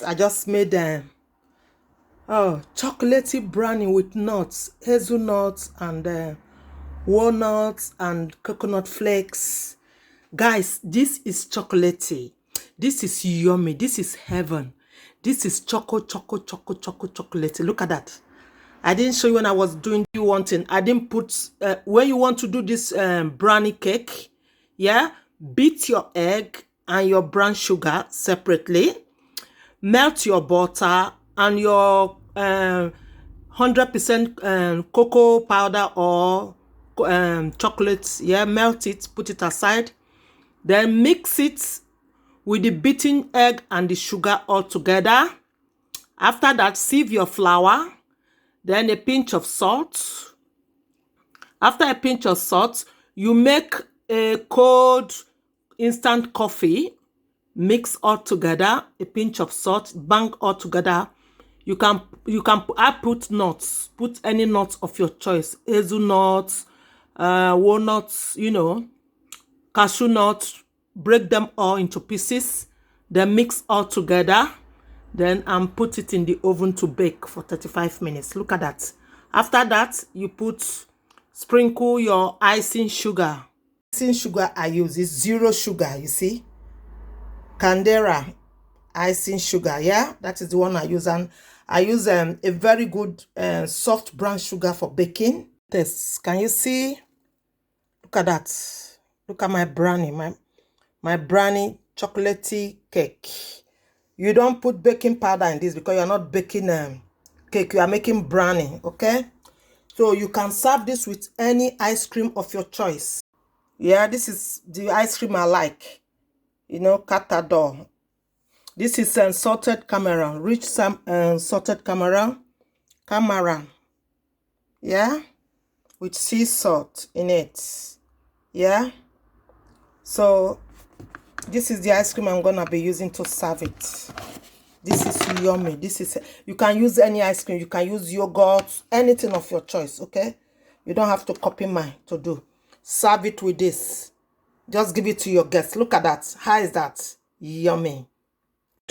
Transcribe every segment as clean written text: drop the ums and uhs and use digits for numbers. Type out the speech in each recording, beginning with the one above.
I just made chocolatey brownie with nuts, hazelnuts, and walnuts and coconut flakes. Guys, this is chocolatey. This is yummy. This is heaven. This is chocolatey. Look at that. I didn't show you when I was doing you wanting. I didn't put when you want to do this brownie cake. Yeah, beat your egg and your brown sugar separately. Melt your butter and your 100% cocoa powder or chocolate. Yeah, melt it, put it aside. Then mix it with the beaten egg and the sugar all together. After that, sieve your flour. Then a pinch of salt. After a pinch of salt, you make a cold instant coffee. Mix all together. A pinch of salt. Bang all together. I put nuts. Put any nuts of your choice. Hazelnuts, walnuts, cashew nuts. Break them all into pieces. Then mix all together. Then put it in the oven to bake for 35 minutes. Look at that. After that, you sprinkle your icing sugar. Icing sugar I use is zero sugar, you see. Candera icing sugar, yeah? That is the one I use. And I use a very good soft brown sugar for baking. This, can you see? Look at that. Look at my brownie, my brownie chocolatey cake. You don't put baking powder in this because you're not baking cake. You are making brownie, okay? So you can serve this with any ice cream of your choice. Yeah, this is the ice cream I like. Catador. This is salted caramel, rich salted caramel. Yeah, with sea salt in it. Yeah. So this is the ice cream I'm gonna be using to serve it. This is yummy. You can use any ice cream. You can use yogurt, anything of your choice, okay? You don't have to copy mine to do. Serve it with this. Just give it to your guests. Look at that. How is that? Yummy.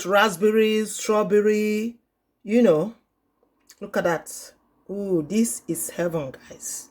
Raspberries, strawberry, Look at that. Ooh, this is heaven, guys.